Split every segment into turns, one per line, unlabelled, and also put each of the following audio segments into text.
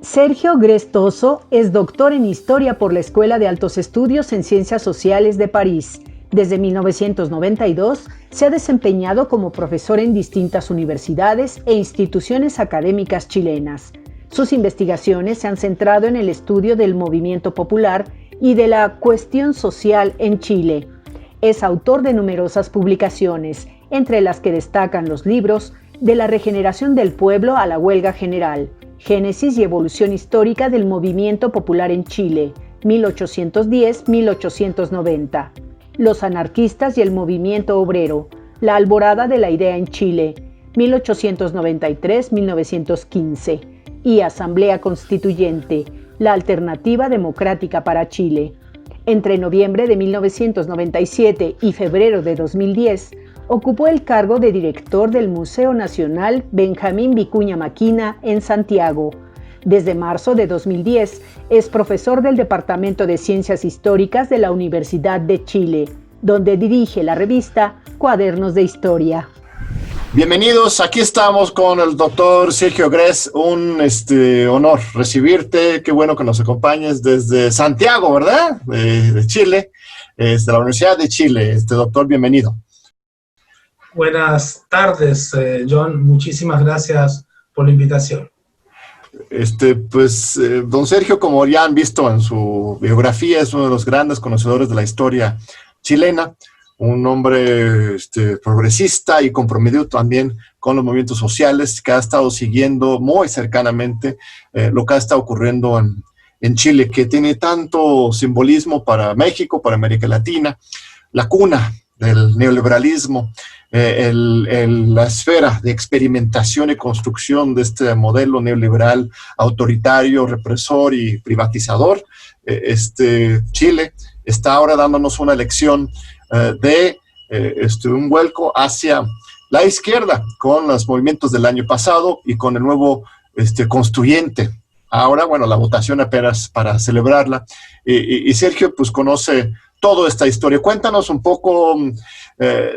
Sergio Grestoso es doctor en Historia por la Escuela de Altos Estudios en Ciencias Sociales de París. Desde 1992 se ha desempeñado como profesor en distintas universidades e instituciones académicas chilenas. Sus investigaciones se han centrado en el estudio del movimiento popular y de la cuestión social en Chile. Es autor de numerosas publicaciones, entre las que destacan los libros De la regeneración del pueblo a la huelga general, Génesis y evolución histórica del movimiento popular en Chile, 1810-1890. Los anarquistas y el movimiento obrero, la alborada de la idea en Chile, 1893-1915. Y Asamblea Constituyente, la alternativa democrática para Chile. Entre noviembre de 1997 y febrero de 2010, ocupó el cargo de director del Museo Nacional Benjamín Vicuña Maquina en Santiago. Desde marzo de 2010 es profesor del Departamento de Ciencias Históricas de la Universidad de Chile, donde dirige la revista Cuadernos de Historia.
Bienvenidos, aquí estamos con el doctor Sergio Gress, un honor recibirte, qué bueno que nos acompañes desde Santiago, ¿verdad? De Chile, desde la Universidad de Chile. Doctor, bienvenido.
Buenas tardes, John. Muchísimas gracias por la invitación.
Don Sergio, como ya han visto en su biografía, es uno de los grandes conocedores de la historia chilena, un hombre progresista y comprometido también con los movimientos sociales, que ha estado siguiendo muy cercanamente lo que está ocurriendo en Chile, que tiene tanto simbolismo para México, para América Latina, la cuna del neoliberalismo, la esfera de experimentación y construcción de este modelo neoliberal autoritario, represor y privatizador. Chile está ahora dándonos una lección de un vuelco hacia la izquierda con los movimientos del año pasado y con el nuevo constituyente. Ahora, bueno, la votación apenas para celebrarla. Y Sergio, pues, conoce toda esta historia. Cuéntanos un poco,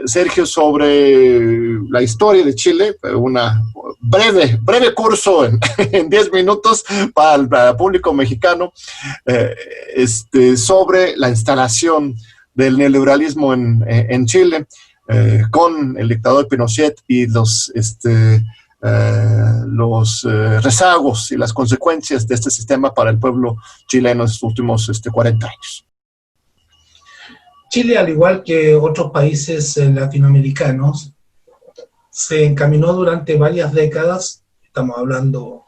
Sergio, sobre la historia de Chile, una breve curso en 10 minutos para el público mexicano, sobre la instalación del neoliberalismo en Chile, con el dictador Pinochet y los rezagos y las consecuencias de este sistema para el pueblo chileno en los últimos 40 años.
Chile, al igual que otros países latinoamericanos, se encaminó durante varias décadas, estamos hablando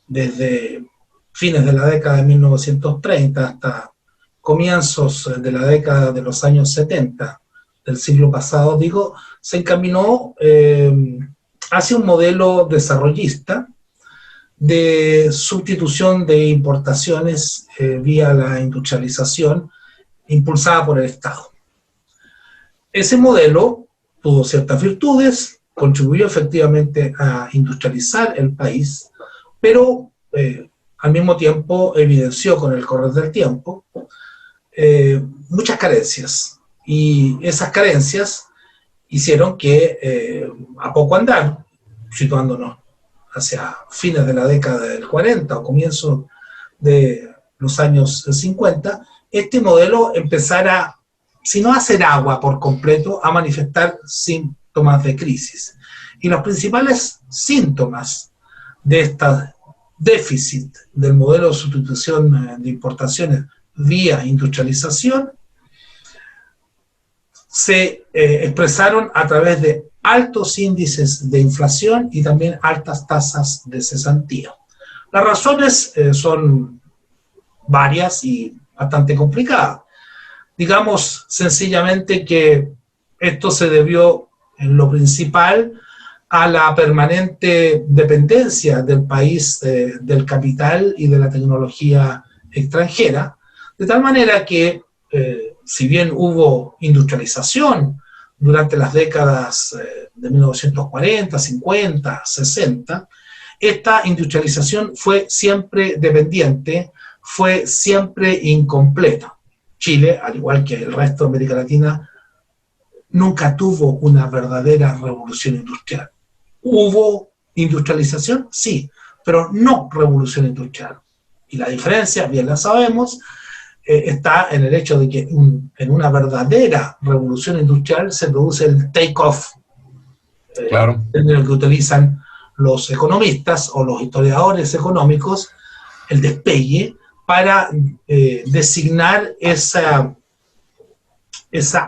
desde fines de la década de 1930 hasta comienzos de la década de los años 70 del siglo pasado, se encaminó hacia un modelo desarrollista de sustitución de importaciones vía la industrialización impulsada por el Estado. Ese modelo tuvo ciertas virtudes, contribuyó efectivamente a industrializar el país, pero al mismo tiempo evidenció con el correr del tiempo muchas carencias, y esas carencias hicieron que a poco andar, situándonos hacia fines de la década del 40 o comienzos de los años 50, este modelo empezara, si no a hacer agua por completo, a manifestar síntomas de crisis. Y los principales síntomas de este déficit del modelo de sustitución de importaciones vía industrialización se expresaron a través de altos índices de inflación y también altas tasas de cesantía. Las razones son varias y bastante complicadas. Digamos sencillamente que esto se debió en lo principal a la permanente dependencia del país del capital y de la tecnología extranjera, de tal manera que si bien hubo industrialización durante las décadas de 1940, 50, 60, esta industrialización fue siempre dependiente, fue siempre incompleta. Chile, al igual que el resto de América Latina, nunca tuvo una verdadera revolución industrial. ¿Hubo industrialización? Sí, pero no revolución industrial. Y la diferencia, bien la sabemos, está en el hecho de que en una verdadera revolución industrial se produce el take-off,
claro,
en el que utilizan los economistas o los historiadores económicos, el despegue, para designar esa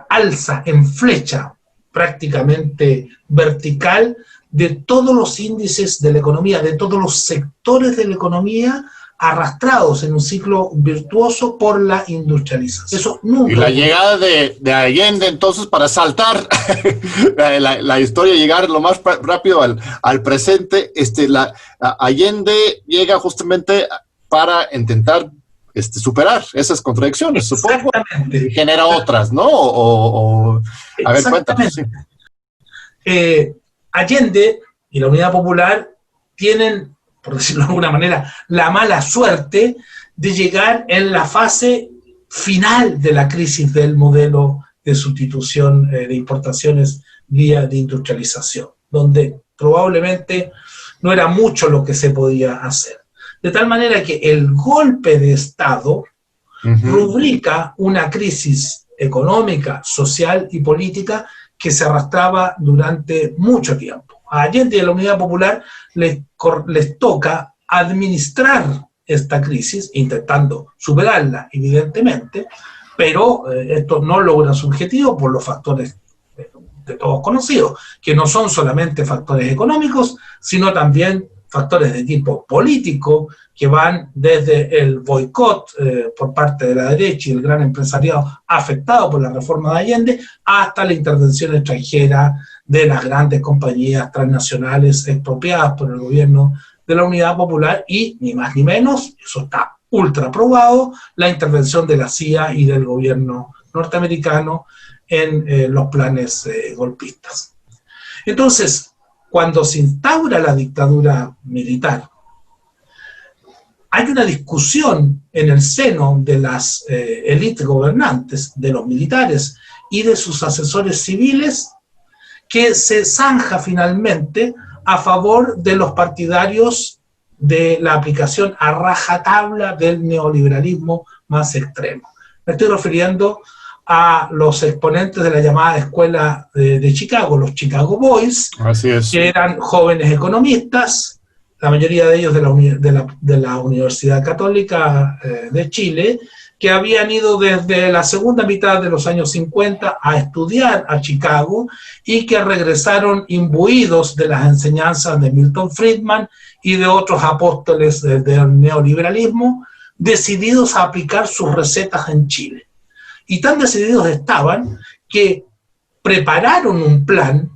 alza en flecha prácticamente vertical de todos los índices de la economía, de todos los sectores de la economía arrastrados en un ciclo virtuoso por la industrialización. Eso nunca.
Y la llegada de Allende, entonces, para saltar la historia, llegar lo más rápido al presente, Allende llega justamente para intentar superar esas contradicciones, supongo, y genera otras, ¿no? A ver, cuéntanos. Sí.
Allende y la Unidad Popular tienen, por decirlo de alguna manera, la mala suerte de llegar en la fase final de la crisis del modelo de sustitución de importaciones vía de industrialización, donde probablemente no era mucho lo que se podía hacer. De tal manera que el golpe de Estado rubrica una crisis económica, social y política que se arrastraba durante mucho tiempo. A Allende y a la Unidad Popular les toca administrar esta crisis, intentando superarla, evidentemente, pero esto no logra su objetivo por los factores de todos conocidos, que no son solamente factores económicos, sino también factores de tipo político, que van desde el boicot por parte de la derecha y el gran empresariado afectado por la reforma de Allende, hasta la intervención extranjera de las grandes compañías transnacionales expropiadas por el gobierno de la Unidad Popular y, ni más ni menos, eso está ultra probado, la intervención de la CIA y del gobierno norteamericano en los planes golpistas. Entonces, cuando se instaura la dictadura militar, hay una discusión en el seno de las élites gobernantes, de los militares y de sus asesores civiles, que se zanja finalmente a favor de los partidarios de la aplicación a rajatabla del neoliberalismo más extremo. Me estoy refiriendo a los exponentes de la llamada escuela de Chicago, los Chicago Boys.
Así es.
Que eran jóvenes economistas, la mayoría de ellos de la Universidad Católica de Chile, que habían ido desde la segunda mitad de los años 50 a estudiar a Chicago y que regresaron imbuidos de las enseñanzas de Milton Friedman y de otros apóstoles del neoliberalismo, decididos a aplicar sus recetas en Chile. Y tan decididos estaban que prepararon un plan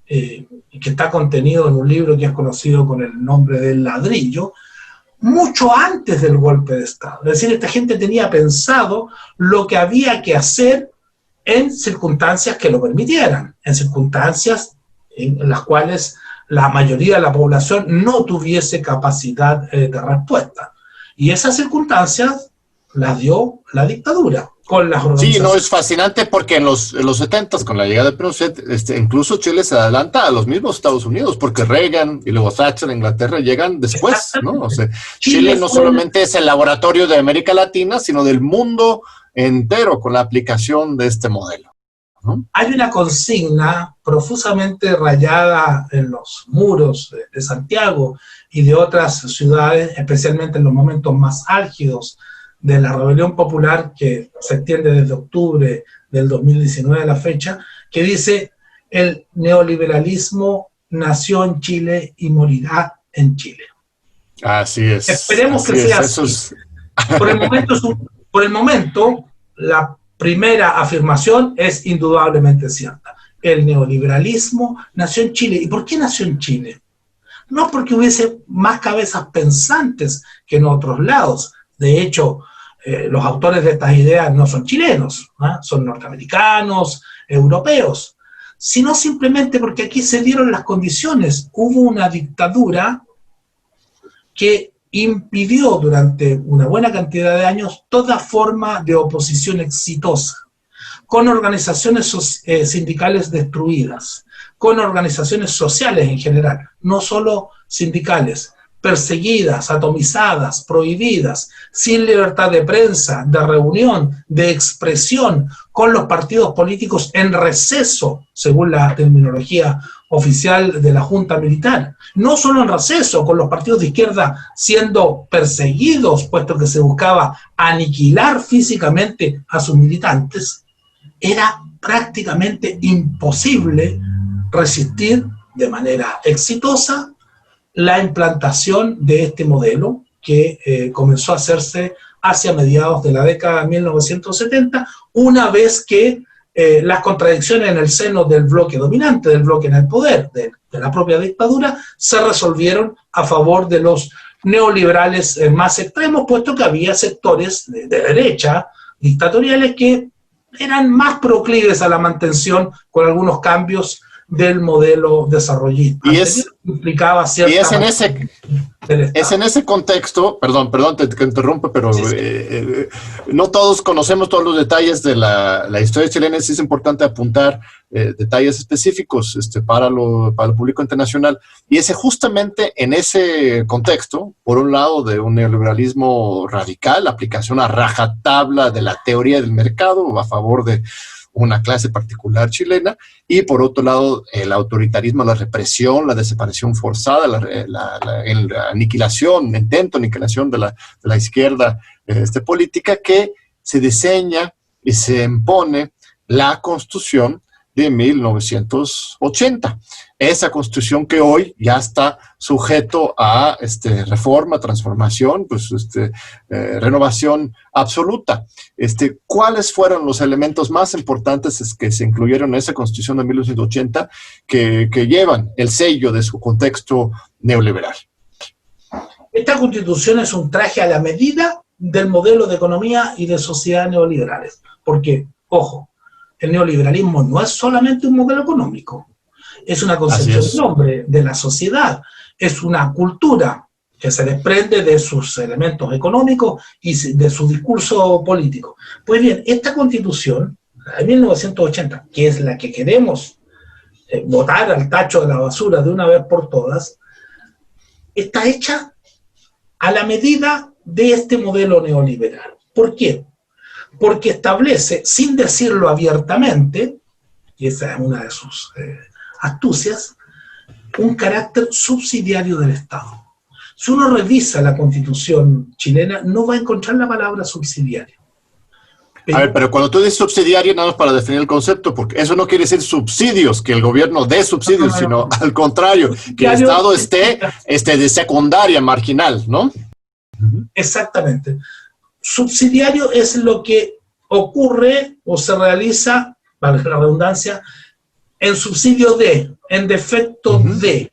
que está contenido en un libro que es conocido con el nombre del Ladrillo, mucho antes del golpe de Estado. Es decir, esta gente tenía pensado lo que había que hacer en circunstancias que lo permitieran, en circunstancias en las cuales la mayoría de la población no tuviese capacidad de respuesta. Y esas circunstancias las dio la dictadura. Con las
sí, no, es fascinante porque en los 70s, con la llegada de Pinochet, incluso Chile se adelanta a los mismos Estados Unidos, porque Reagan y luego Thatcher en Inglaterra llegan después, ¿no? O sea, Chile no solamente es el laboratorio de América Latina, sino del mundo entero con la aplicación de este modelo, ¿no?
Hay una consigna profusamente rayada en los muros de Santiago y de otras ciudades, especialmente en los momentos más álgidos de la rebelión popular que se extiende desde octubre del 2019 a la fecha, que dice: el neoliberalismo nació en Chile y morirá en Chile.
Así es.
Esperemos que sea así. Por el momento, la primera afirmación es indudablemente cierta. El neoliberalismo nació en Chile. ¿Y por qué nació en Chile? No porque hubiese más cabezas pensantes que en otros lados. De hecho, los autores de estas ideas no son chilenos, ¿eh? Son norteamericanos, europeos, sino simplemente porque aquí se dieron las condiciones. Hubo una dictadura que impidió durante una buena cantidad de años toda forma de oposición exitosa, con organizaciones sindicales destruidas, con organizaciones sociales en general, no solo sindicales, perseguidas, atomizadas, prohibidas, sin libertad de prensa, de reunión, de expresión, con los partidos políticos en receso, según la terminología oficial de la Junta Militar. No solo en receso, con los partidos de izquierda siendo perseguidos, puesto que se buscaba aniquilar físicamente a sus militantes, era prácticamente imposible resistir de manera exitosa la implantación de este modelo que comenzó a hacerse hacia mediados de la década de 1970, una vez que las contradicciones en el seno del bloque dominante, del bloque en el poder, de la propia dictadura, se resolvieron a favor de los neoliberales más extremos, puesto que había sectores de derecha dictatoriales que eran más proclives a la mantención con algunos cambios del modelo desarrollista. Implicaba cierta...
Y es en ese contexto, perdón te interrumpo, pero sí. No todos conocemos todos los detalles de la historia chilena, sí es importante apuntar detalles específicos para el público internacional, y es justamente en ese contexto, por un lado de un neoliberalismo radical, aplicación a rajatabla de la teoría del mercado a favor de una clase particular chilena, y por otro lado el autoritarismo, la represión, la desaparición forzada, la aniquilación, intento de aniquilación de la izquierda política, que se diseña y se impone la Constitución de 1980. Esa Constitución que hoy ya está sujeto a reforma, transformación, pues renovación absoluta. ¿Cuáles fueron los elementos más importantes que se incluyeron en esa Constitución de 1980 que llevan el sello de su contexto neoliberal?
Esta Constitución es un traje a la medida del modelo de economía y de sociedad neoliberales. Porque, ojo, el neoliberalismo no es solamente un modelo económico, es una concepción del hombre, de la sociedad, es una cultura que se desprende de sus elementos económicos y de su discurso político. Pues bien, esta Constitución de 1980, que es la que queremos botar al tacho de la basura de una vez por todas, está hecha a la medida de este modelo neoliberal. ¿Por qué? Porque establece, sin decirlo abiertamente, y esa es una de sus astucias, un carácter subsidiario del Estado. Si uno revisa la Constitución chilena, no va a encontrar la palabra subsidiario.
Pero cuando tú dices subsidiario, nada más para definir el concepto, porque eso no quiere decir subsidios, que el gobierno dé subsidios, sino al contrario, que el Estado esté de secundaria, marginal, ¿no?
Exactamente. Subsidiario es lo que ocurre o se realiza, para la redundancia, en subsidio de, en defecto de.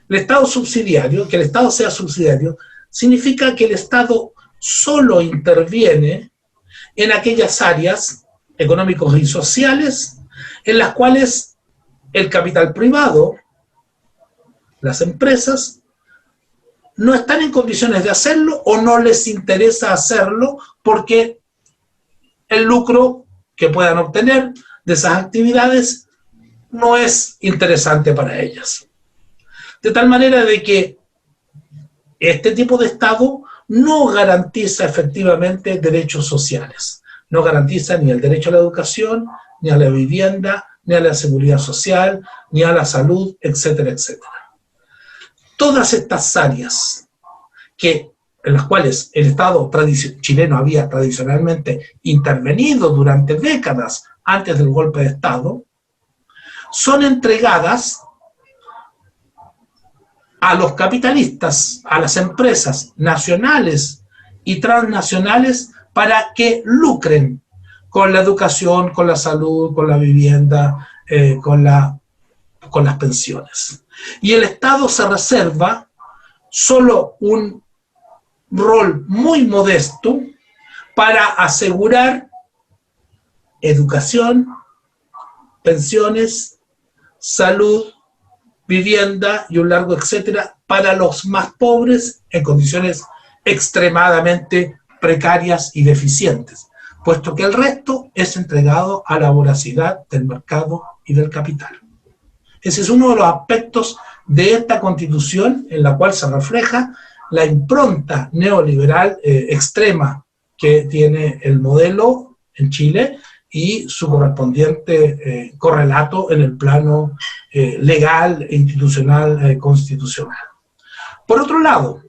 El Estado subsidiario, que el Estado sea subsidiario, significa que el Estado solo interviene en aquellas áreas económicas y sociales en las cuales el capital privado, las empresas, no están en condiciones de hacerlo o no les interesa hacerlo porque el lucro que puedan obtener de esas actividades no es interesante para ellas. De tal manera de que este tipo de Estado no garantiza efectivamente derechos sociales. No garantiza ni el derecho a la educación, ni a la vivienda, ni a la seguridad social, ni a la salud, etcétera, etcétera. Todas estas áreas en las cuales el Estado chileno había tradicionalmente intervenido durante décadas antes del golpe de Estado, son entregadas a los capitalistas, a las empresas nacionales y transnacionales para que lucren con la educación, con la salud, con la vivienda, con las pensiones. Y el Estado se reserva solo un rol muy modesto para asegurar educación, pensiones, salud, vivienda y un largo etcétera para los más pobres en condiciones extremadamente precarias y deficientes, puesto que el resto es entregado a la voracidad del mercado y del capital. Ese es uno de los aspectos de esta Constitución en la cual se refleja la impronta neoliberal extrema que tiene el modelo en Chile y su correspondiente correlato en el plano legal, institucional, constitucional. Por otro lado,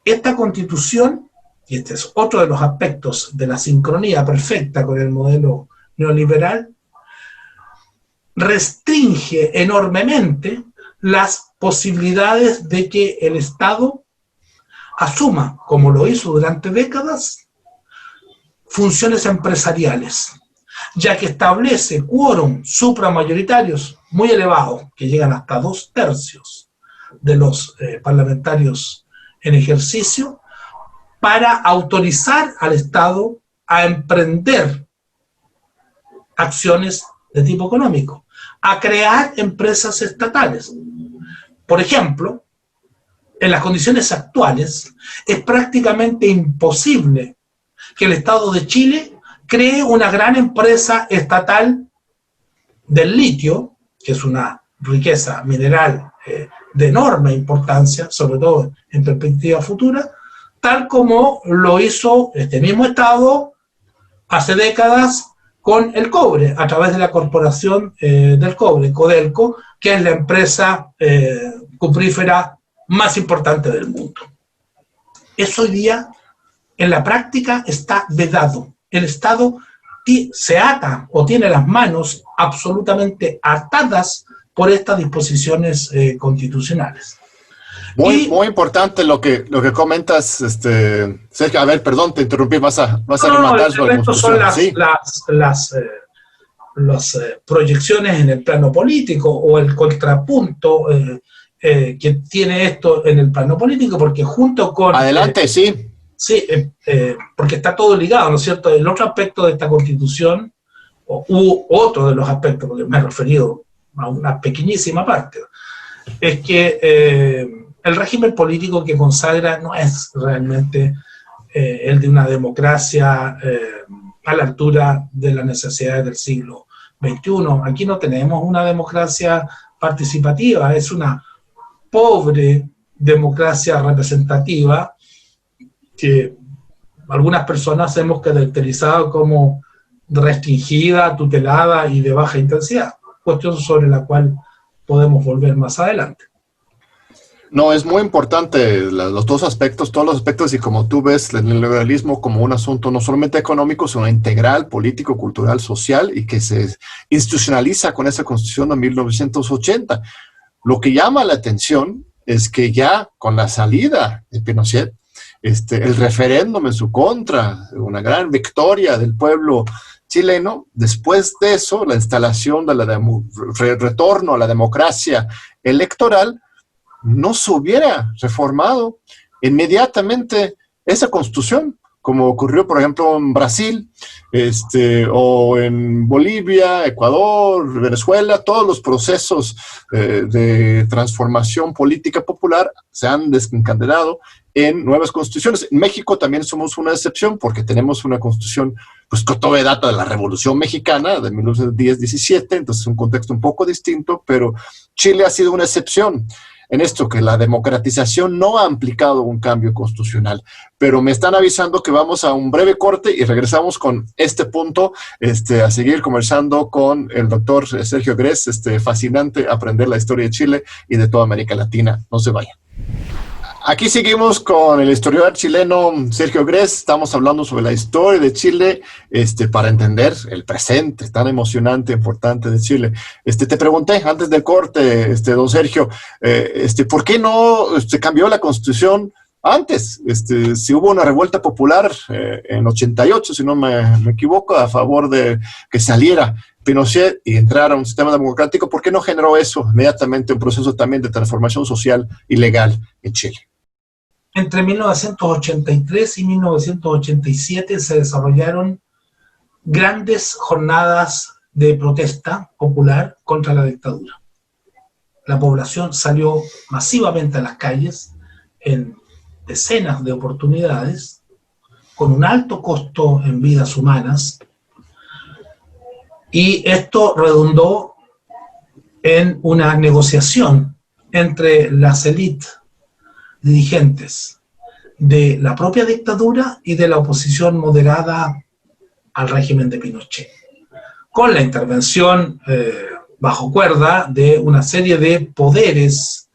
esta Constitución, y este es otro de los aspectos de la sincronía perfecta con el modelo neoliberal, restringe enormemente las posibilidades de que el Estado asuma, como lo hizo durante décadas, funciones empresariales, ya que establece quórum supramayoritarios muy elevados, que llegan hasta 2/3 de los parlamentarios en ejercicio, para autorizar al Estado a emprender acciones de tipo económico, a crear empresas estatales. Por ejemplo, en las condiciones actuales es prácticamente imposible que el Estado de Chile cree una gran empresa estatal del litio, que es una riqueza mineral de enorme importancia, sobre todo en perspectiva futura, tal como lo hizo este mismo Estado hace décadas con el cobre, a través de la Corporación del Cobre, Codelco, que es la empresa cuprífera más importante del mundo. Eso hoy día, en la práctica, está vedado. El Estado se ata o tiene las manos absolutamente atadas por estas disposiciones constitucionales.
Muy importante lo que comentas, Sergio. A ver, perdón, te interrumpí, vas a rematar sobre la
son
¿sí?
las proyecciones en el plano político o el contrapunto que tiene esto en el plano político, porque junto con...
Adelante, sí.
Sí, porque está todo ligado, ¿no es cierto? El otro aspecto de esta Constitución, u otro de los aspectos, porque me he referido a una pequeñísima parte, es que el régimen político que consagra no es realmente el de una democracia a la altura de las necesidades del siglo XXI. Aquí no tenemos una democracia participativa, es una pobre democracia representativa que algunas personas hemos caracterizado como restringida, tutelada y de baja intensidad, cuestión sobre la cual podemos volver más adelante.
No, es muy importante los dos aspectos, todos los aspectos, y como tú ves el neoliberalismo como un asunto no solamente económico, sino integral, político, cultural, social, y que se institucionaliza con esa Constitución de 1980. Lo que llama la atención es que ya con la salida de Pinochet, el referéndum en su contra, una gran victoria del pueblo chileno, después de eso, la instalación de retorno a la democracia electoral, no se hubiera reformado inmediatamente esa Constitución, como ocurrió, por ejemplo, en Brasil, o en Bolivia, Ecuador, Venezuela. Todos los procesos de transformación política popular se han desencadenado en nuevas constituciones. En México también somos una excepción, porque tenemos una constitución pues, que todavía data de la Revolución Mexicana de 1910-17, entonces es un contexto un poco distinto, pero Chile ha sido una excepción en esto, que la democratización no ha implicado un cambio constitucional. Pero me están avisando que vamos a un breve corte y regresamos con este punto, a seguir conversando con el doctor Sergio Grez. Fascinante aprender la historia de Chile y de toda América Latina. No se vayan. Aquí seguimos con el historiador chileno Sergio Grez. Estamos hablando sobre la historia de Chile, para entender el presente tan emocionante e importante de Chile. Te pregunté antes del corte, don Sergio, ¿por qué no cambió la Constitución antes? Si hubo una revuelta popular en 88, si no me equivoco, a favor de que saliera Pinochet y entrara a un sistema democrático, ¿por qué no generó eso inmediatamente un proceso también de transformación social y legal en Chile?
Entre 1983 y 1987 se desarrollaron grandes jornadas de protesta popular contra la dictadura. La población salió masivamente a las calles en decenas de oportunidades, con un alto costo en vidas humanas, y esto redundó en una negociación entre las élites dirigentes de la propia dictadura y de la oposición moderada al régimen de Pinochet, con la intervención bajo cuerda de una serie de poderes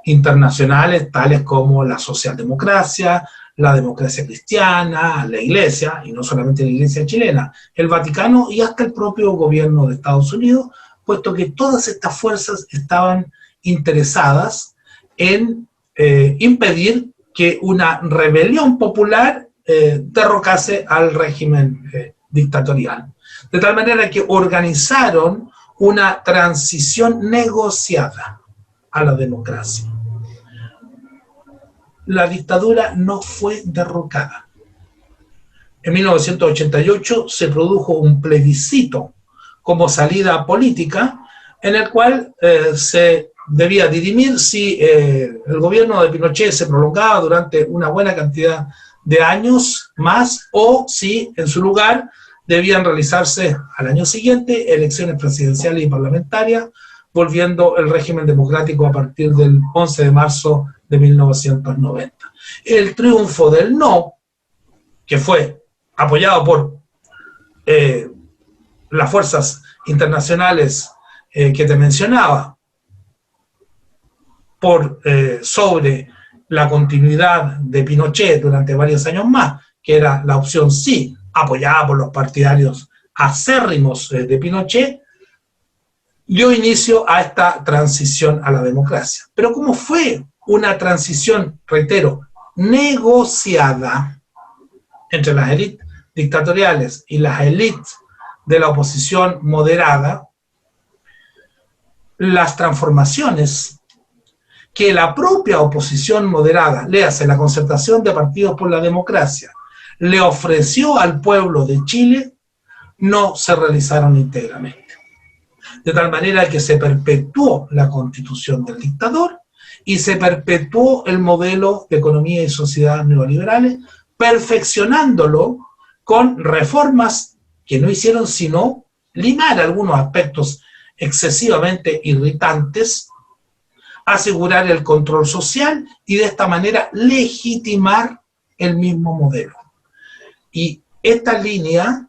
internacionales, tales como la socialdemocracia, la democracia cristiana, la Iglesia, y no solamente la Iglesia chilena, el Vaticano y hasta el propio gobierno de Estados Unidos, puesto que todas estas fuerzas estaban interesadas en impedir que una rebelión popular derrocase al régimen dictatorial. De tal manera que organizaron una transición negociada a la democracia. La dictadura no fue derrocada. En 1988 se produjo un plebiscito como salida política en el cual se debía dirimir si el gobierno de Pinochet se prolongaba durante una buena cantidad de años más o si en su lugar debían realizarse al año siguiente elecciones presidenciales y parlamentarias, volviendo el régimen democrático a partir del 11 de marzo de 1990. El triunfo del no, que fue apoyado por las fuerzas internacionales que te mencionaba, por sobre la continuidad de Pinochet durante varios años más, que era la opción sí, apoyada por los partidarios acérrimos de Pinochet, dio inicio a esta transición a la democracia. Pero como fue una transición, reitero, negociada entre las élites dictatoriales y las élites de la oposición moderada, las transformaciones que la propia oposición moderada, léase la Concertación de Partidos por la Democracia, le ofreció al pueblo de Chile, no se realizaron íntegramente. De tal manera que se perpetuó la constitución del dictador y se perpetuó el modelo de economía y sociedad neoliberales, perfeccionándolo con reformas que no hicieron sino limar algunos aspectos excesivamente irritantes, asegurar el control social y de esta manera legitimar el mismo modelo. Y esta línea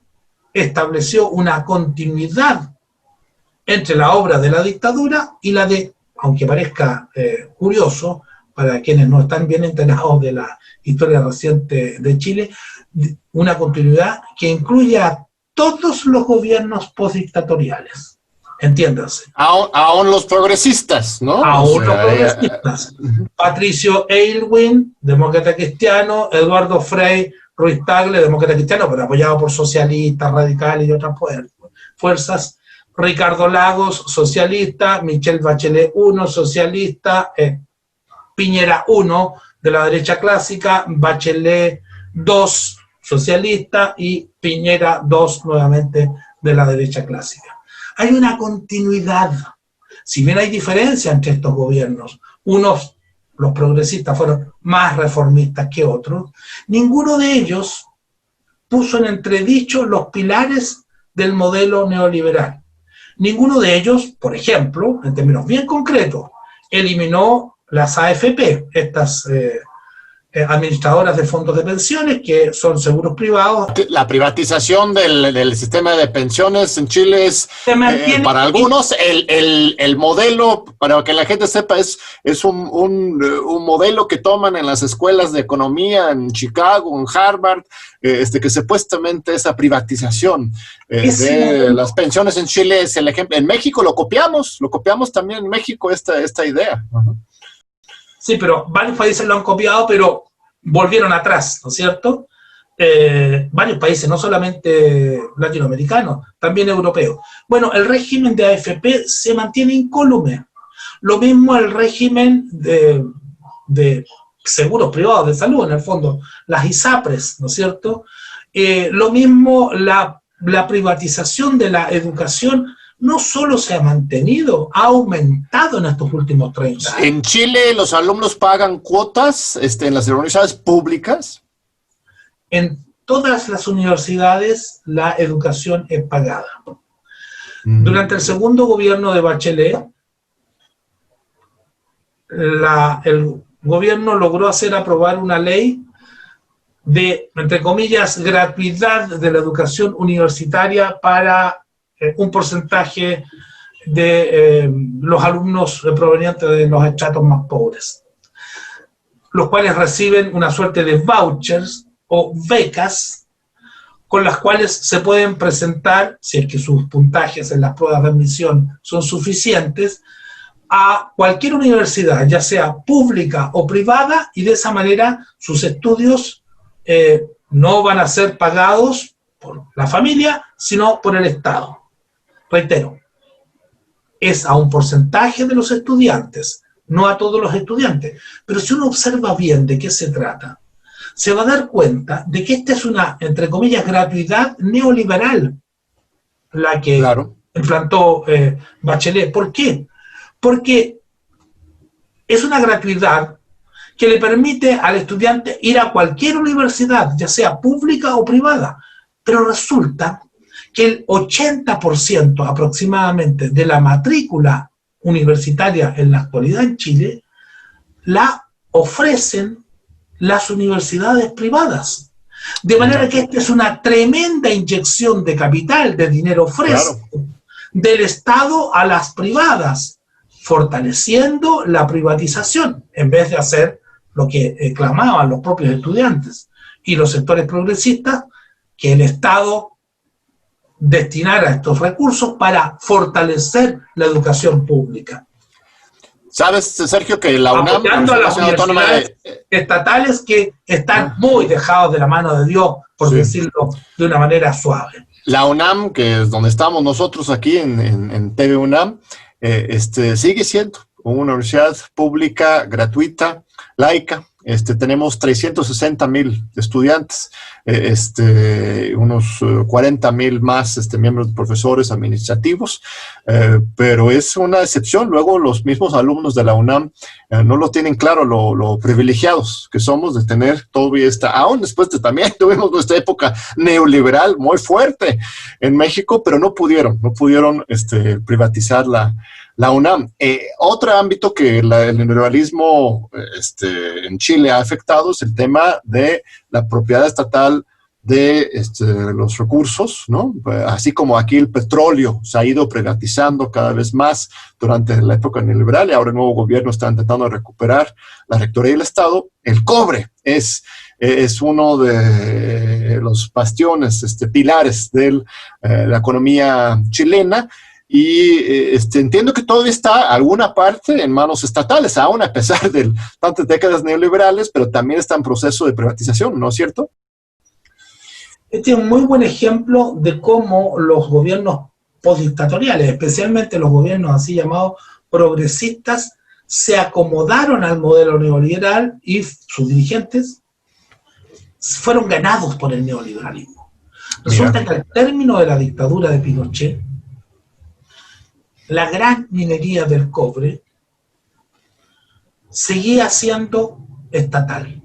estableció una continuidad entre la obra de la dictadura y la de, aunque parezca curioso, para quienes no están bien enterados de la historia reciente de Chile, una continuidad que incluye a todos los gobiernos postdictatoriales. Entiéndase.
Aún los progresistas, ¿no?
Aún los progresistas. Patricio Aylwin, demócrata cristiano, Eduardo Frei Ruiz Tagle, demócrata cristiano, pero apoyado por socialistas, radicales y otras fuerzas. Ricardo Lagos, socialista, Michelle Bachelet 1, socialista, Piñera 1, de la derecha clásica, Bachelet 2, socialista, y Piñera 2, nuevamente, de la derecha clásica. Hay una continuidad, si bien hay diferencia entre estos gobiernos, unos, los progresistas, fueron más reformistas que otros, ninguno de ellos puso en entredicho los pilares del modelo neoliberal. Ninguno de ellos, por ejemplo, en términos bien concretos, eliminó las AFP, estas administradoras de fondos de pensiones, que son seguros privados.
La privatización del sistema de pensiones en Chile es, para algunos, el modelo, para que la gente sepa, es un modelo que toman en las escuelas de economía en Chicago, en Harvard, que supuestamente esa privatización de las pensiones en Chile es el ejemplo. En México lo copiamos también en México esta idea. Uh-huh.
Sí, pero varios países lo han copiado, pero volvieron atrás, ¿no es cierto? Varios países, no solamente latinoamericanos, también europeos. Bueno, el régimen de AFP se mantiene incólume. Lo mismo el régimen de seguros privados de salud, en el fondo, las ISAPRES, ¿no es cierto? Lo mismo la privatización de la educación no solo se ha mantenido, ha aumentado en estos últimos 30 años.
¿En Chile los alumnos pagan cuotas en las universidades públicas?
En todas las universidades la educación es pagada. Durante el segundo gobierno de Bachelet, gobierno logró hacer aprobar una ley de, entre comillas, gratuidad de la educación universitaria para un porcentaje de los alumnos provenientes de los estratos más pobres, los cuales reciben una suerte de vouchers o becas con las cuales se pueden presentar, si es que sus puntajes en las pruebas de admisión son suficientes, a cualquier universidad, ya sea pública o privada, y de esa manera sus estudios no van a ser pagados por la familia, sino por el Estado. Reitero, es a un porcentaje de los estudiantes, no a todos los estudiantes. Pero si uno observa bien de qué se trata, se va a dar cuenta de que esta es una, entre comillas, gratuidad neoliberal, la que implantó Bachelet. ¿Por qué? Porque es una gratuidad que le permite al estudiante ir a cualquier universidad, ya sea pública o privada, pero resulta que el 80% aproximadamente de la matrícula universitaria en la actualidad en Chile la ofrecen las universidades privadas. De manera que esta es una tremenda inyección de capital, de dinero fresco, del Estado a las privadas, fortaleciendo la privatización, en vez de hacer lo que clamaban los propios estudiantes y los sectores progresistas, que el Estado destinara estos recursos para fortalecer la educación pública.
¿Sabes, Sergio, que la UNAM...
apoyando a las universidades estatales que están muy dejados de la mano de Dios, por decirlo de una manera suave?
La UNAM, que es donde estamos nosotros aquí en TV UNAM, sigue siendo una universidad pública, gratuita, laica. Tenemos 360,000 estudiantes, unos 40,000 más miembros de profesores administrativos, pero es una excepción. Luego los mismos alumnos de la UNAM no lo tienen claro lo privilegiados que somos de tener todavía aún después de también tuvimos nuestra época neoliberal muy fuerte en México, pero no pudieron privatizar la UNAM. Otro ámbito que el neoliberalismo en Chile ha afectado es el tema de la propiedad estatal de los recursos, ¿no? Así como aquí el petróleo se ha ido privatizando cada vez más durante la época neoliberal y ahora el nuevo gobierno está intentando recuperar la rectoría del Estado. El cobre es uno de los bastiones, pilares de la economía chilena. Y entiendo que todavía está alguna parte en manos estatales, aún a pesar de tantas décadas neoliberales, pero también está en proceso de privatización, ¿no es cierto?
Este es un muy buen ejemplo de cómo los gobiernos postdictatoriales, especialmente los gobiernos así llamados progresistas, se acomodaron al modelo neoliberal y sus dirigentes fueron ganados por el neoliberalismo. Resulta que al término de la dictadura de Pinochet, la gran minería del cobre seguía siendo estatal.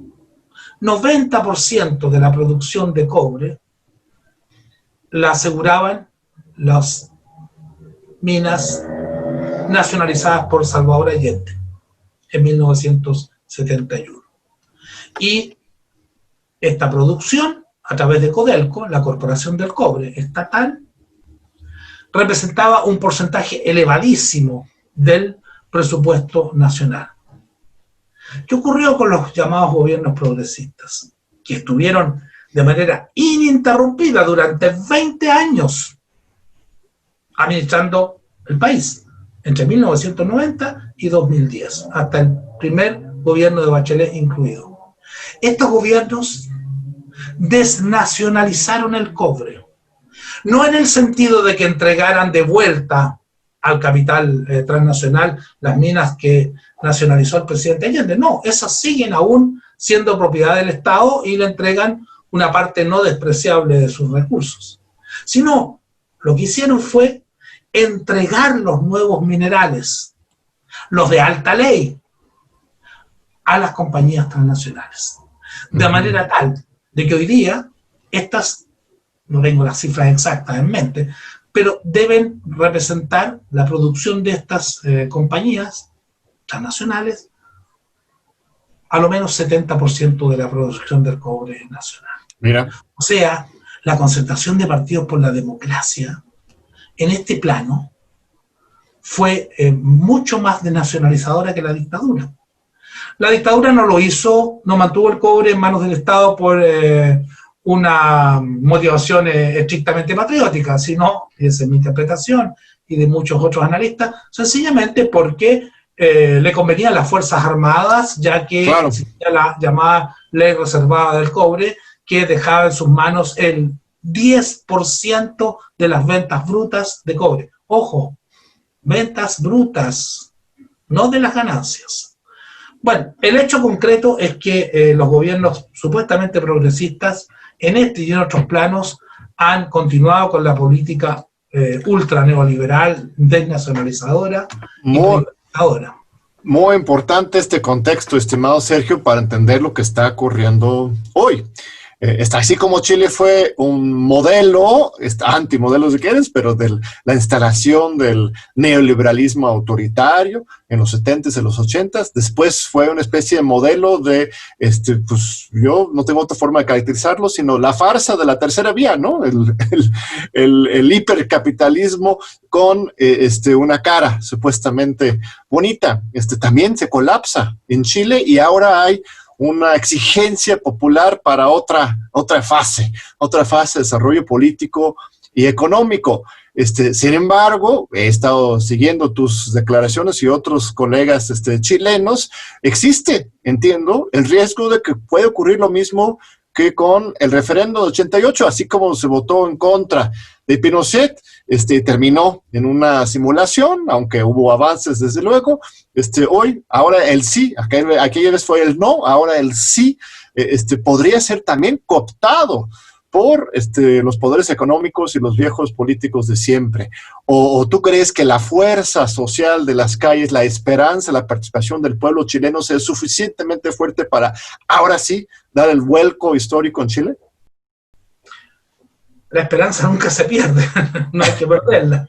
90% de la producción de cobre la aseguraban las minas nacionalizadas por Salvador Allende en 1971. Y esta producción, a través de Codelco, la Corporación del Cobre Estatal, representaba un porcentaje elevadísimo del presupuesto nacional. ¿Qué ocurrió con los llamados gobiernos progresistas? Que estuvieron de manera ininterrumpida durante 20 años administrando el país, entre 1990 y 2010, hasta el primer gobierno de Bachelet incluido. Estos gobiernos desnacionalizaron el cobre. No en el sentido de que entregaran de vuelta al capital transnacional las minas que nacionalizó el presidente Allende. No, esas siguen aún siendo propiedad del Estado y le entregan una parte no despreciable de sus recursos. Sino, lo que hicieron fue entregar los nuevos minerales, los de alta ley, a las compañías transnacionales. De manera tal de que hoy día estas, no tengo las cifras exactas en mente, pero deben representar la producción de estas compañías transnacionales a lo menos 70% de la producción del cobre nacional.
Mira.
O sea, la concertación de partidos por la democracia en este plano fue mucho más desnacionalizadora que la dictadura. La dictadura no lo hizo, no mantuvo el cobre en manos del Estado por una motivación estrictamente patriótica, sino, y esa es mi interpretación, y de muchos otros analistas, sencillamente porque le convenían las Fuerzas Armadas, ya que
claro,
existía la llamada ley reservada del cobre, que dejaba en sus manos el 10% de las ventas brutas de cobre. Ojo, ventas brutas, no de las ganancias. Bueno, el hecho concreto es que los gobiernos supuestamente progresistas en este y en otros planos han continuado con la política ultra neoliberal, desnacionalizadora y privatizadora.
Muy importante este contexto, estimado Sergio, para entender lo que está ocurriendo hoy. Está así como Chile fue un modelo, antimodelo si quieres, pero de la instalación del neoliberalismo autoritario en los 70s y los 80s. Después fue una especie de modelo de, pues yo no tengo otra forma de caracterizarlo, sino la farsa de la tercera vía, ¿no? El hipercapitalismo con una cara supuestamente bonita. También se colapsa en Chile y ahora hay una exigencia popular para otra fase de desarrollo político y económico. Sin embargo, he estado siguiendo tus declaraciones y otros colegas chilenos, existe, entiendo, el riesgo de que puede ocurrir lo mismo que con el referendo de 88, así como se votó en contra de Pinochet, terminó en una simulación, aunque hubo avances desde luego. Hoy, ahora el sí, aquella vez fue el no, ahora el sí, podría ser también cooptado por los poderes económicos y los viejos políticos de siempre. ¿O tú crees que la fuerza social de las calles, la esperanza, la participación del pueblo chileno sea suficientemente fuerte para ahora sí dar el vuelco histórico en Chile?
La esperanza nunca se pierde, no hay que perderla.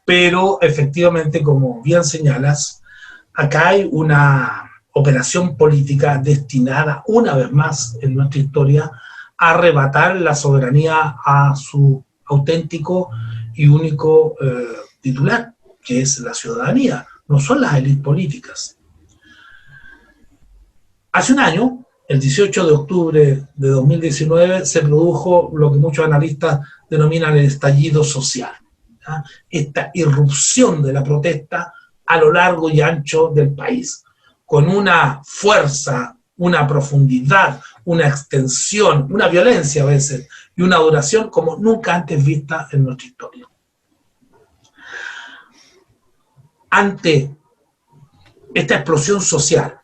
Pero efectivamente, como bien señalas, acá hay una operación política destinada, una vez más en nuestra historia, a arrebatar la soberanía a su auténtico y único titular, que es la ciudadanía, no son las élites políticas. Hace un año, el 18 de octubre de 2019, se produjo lo que muchos analistas denominan el estallido social, ¿ya? Esta irrupción de la protesta a lo largo y ancho del país, con una fuerza, una profundidad, una extensión, una violencia a veces, y una duración como nunca antes vista en nuestra historia. Ante esta explosión social,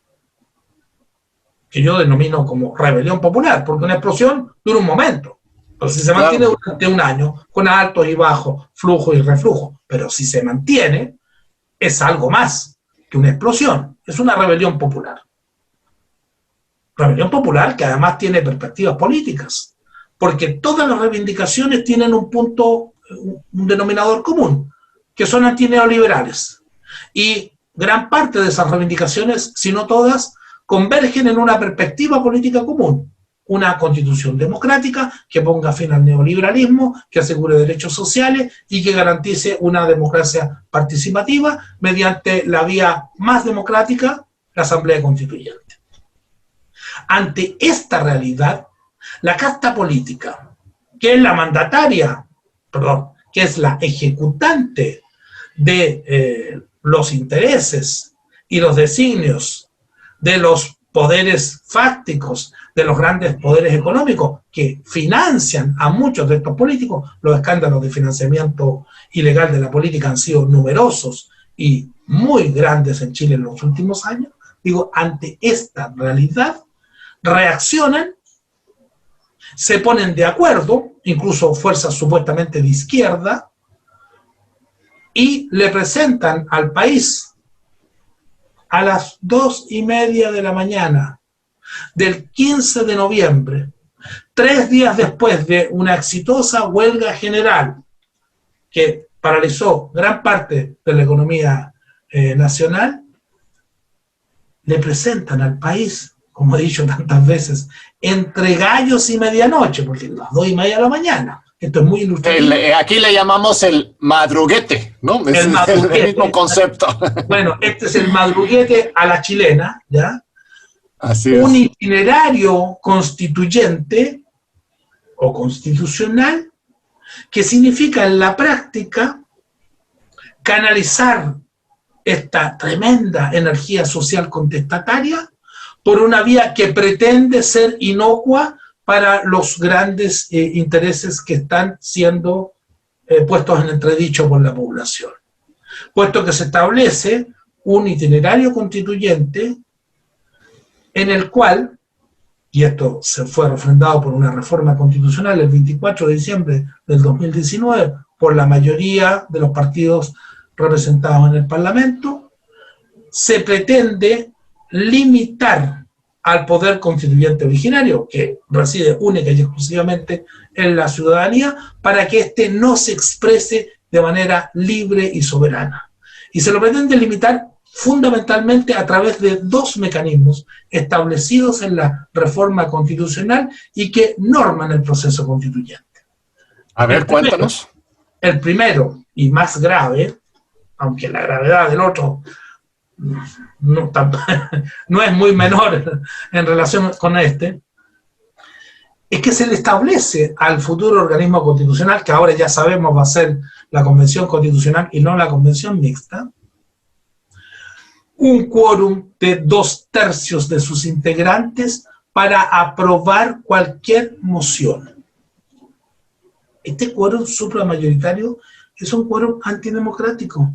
que yo denomino como rebelión popular, porque una explosión dura un momento, pero si se mantiene durante un año, con altos y bajos, flujo y reflujo, pero si se mantiene, es algo más que una explosión, es una rebelión popular. Rebelión popular que además tiene perspectivas políticas, porque todas las reivindicaciones tienen un punto, un denominador común, que son antineoliberales. Y gran parte de esas reivindicaciones, si no todas, convergen en una perspectiva política común, una constitución democrática que ponga fin al neoliberalismo, que asegure derechos sociales y que garantice una democracia participativa mediante la vía más democrática, la Asamblea Constituyente. Ante esta realidad, la casta política, que es la mandataria, que es la ejecutante de los intereses y los designios de los poderes fácticos, de los grandes poderes económicos que financian a muchos de estos políticos. Los escándalos de financiamiento ilegal de la política han sido numerosos y muy grandes en Chile en los últimos años. Digo, ante esta realidad, reaccionan, se ponen de acuerdo, incluso fuerzas supuestamente de izquierda, y le presentan al país a las 2:30 de la mañana del 15 de noviembre, 3 días después de una exitosa huelga general que paralizó gran parte de la economía nacional, le presentan al país como he dicho tantas veces, entre gallos y medianoche, porque las 2:30 de la mañana. Esto es muy ilustrativo.
Aquí le llamamos el madruguete, ¿no? Es
Madruguete.
El mismo concepto.
Bueno, este es el madruguete a la chilena, ¿ya?
Así
Un
es.
itinerario constituyente o constitucional que significa en la práctica canalizar esta tremenda energía social contestataria por una vía que pretende ser inocua para los grandes intereses que están siendo puestos en entredicho por la población. Puesto que se establece un itinerario constituyente en el cual, y esto se fue refrendado por una reforma constitucional el 24 de diciembre del 2019 por la mayoría de los partidos representados en el Parlamento, se pretende limitar al poder constituyente originario, que reside única y exclusivamente en la ciudadanía, para que éste no se exprese de manera libre y soberana. Y se lo pretende limitar fundamentalmente a través de dos mecanismos establecidos en la reforma constitucional y que norman el proceso constituyente.
A ver, cuéntanos.
El primero y más grave, aunque la gravedad del otro no, tanto, no es muy menor en relación con este, es que se le establece al futuro organismo constitucional, que ahora ya sabemos va a ser la Convención Constitucional y no la Convención Mixta, un quórum de 2/3 de sus integrantes para aprobar cualquier moción. Este quórum supramayoritario es un quórum antidemocrático.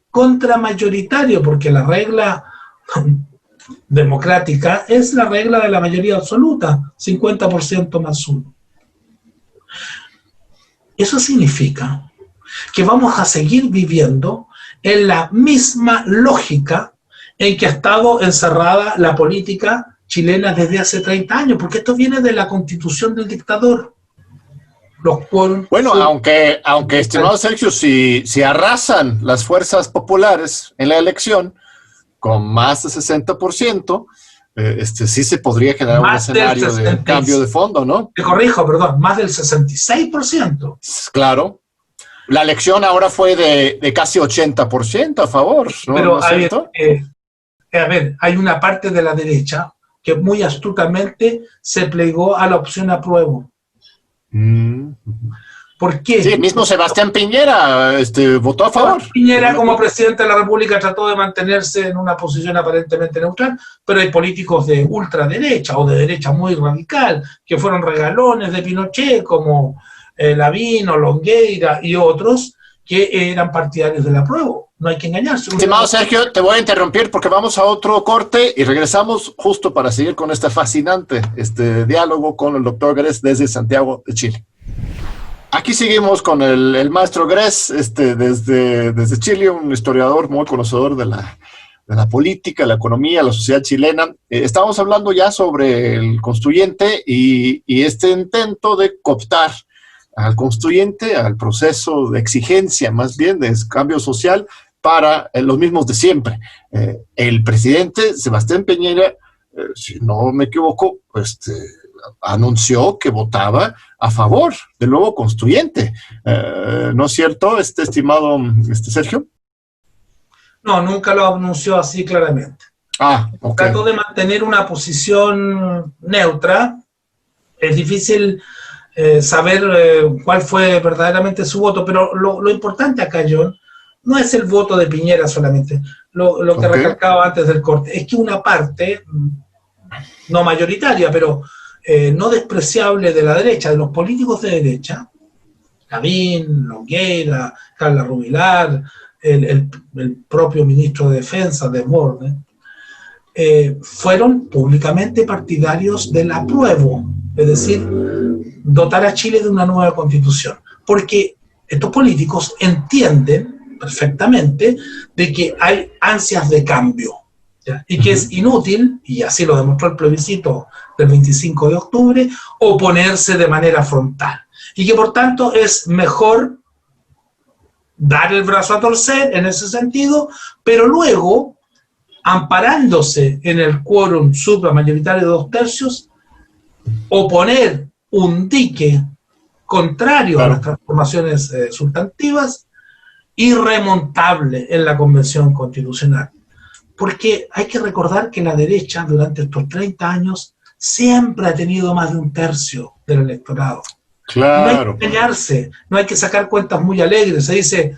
Contramayoritario, porque la regla democrática es la regla de la mayoría absoluta, 50% más 1. Eso significa que vamos a seguir viviendo en la misma lógica en que ha estado encerrada la política chilena desde hace 30 años, porque esto viene de la constitución del dictador.
Bueno, aunque estimado Sergio, si arrasan las fuerzas populares en la elección con más de 60%, sí se podría generar un escenario de cambio de fondo, ¿no?
Te corrijo, perdón, más del 66%.
Claro. La elección ahora fue de casi 80% a favor, ¿no?
Pero,
¿no es cierto?
a ver, hay una parte de la derecha que muy astutamente se plegó a la opción apruebo. ¿Por qué?
Sí, el mismo Sebastián Piñera votó a favor.
Piñera, como presidente de la República, trató de mantenerse en una posición aparentemente neutral, pero hay políticos de ultraderecha o de derecha muy radical que fueron regalones de Pinochet, como Lavín o Longueira y otros, que eran partidarios del apruebo. No hay que engañarse.
Estimado Sergio, te voy a interrumpir porque vamos a otro corte y regresamos justo para seguir con este fascinante diálogo con el doctor Gress desde Santiago de Chile. Aquí seguimos con el maestro Gress desde Chile, un historiador muy conocedor de la política, la economía, la sociedad chilena. Estamos hablando ya sobre el constituyente y este intento de cooptar al constituyente, al proceso de exigencia más bien de cambio social para los mismos de siempre. El presidente Sebastián Piñera, si no me equivoco, anunció que votaba a favor del nuevo constituyente. ¿No es cierto, estimado Sergio?
No, nunca lo anunció así claramente.
Okay.
Trató de mantener una posición neutra. Es difícil saber cuál fue verdaderamente su voto, pero lo importante acá, John, no es el voto de Piñera solamente. Lo que recalcaba antes del corte es que una parte, no mayoritaria, pero no despreciable de la derecha, de los políticos de derecha, Lavín, Longueira, Carla Rubilar, el propio ministro de Defensa, Desbordes, fueron públicamente partidarios del apruebo, es decir, dotar a Chile de una nueva constitución, porque estos políticos entienden perfectamente de que hay ansias de cambio, ¿ya? Y que es inútil, y así lo demostró el plebiscito del 25 de octubre, oponerse de manera frontal, y que por tanto es mejor dar el brazo a torcer en ese sentido, pero luego amparándose en el quórum supramayoritario de 2/3, oponer un dique contrario a las transformaciones sustantivas, irremontable en la Convención Constitucional. Porque hay que recordar que la derecha durante estos 30 años siempre ha tenido más de 1/3 del electorado.
Claro.
No hay que engañarse, no hay que sacar cuentas muy alegres. Se dice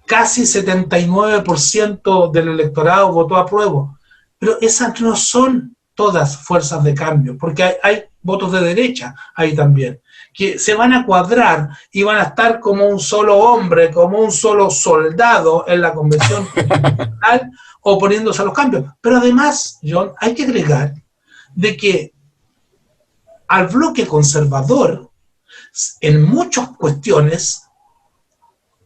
casi 79% del electorado votó a prueba. Pero esas no son todas fuerzas de cambio, porque hay votos de derecha ahí también, que se van a cuadrar y van a estar como un solo hombre, como un solo soldado en la Convención Constitucional oponiéndose a los cambios. Pero además, John, hay que agregar de que al bloque conservador, en muchas cuestiones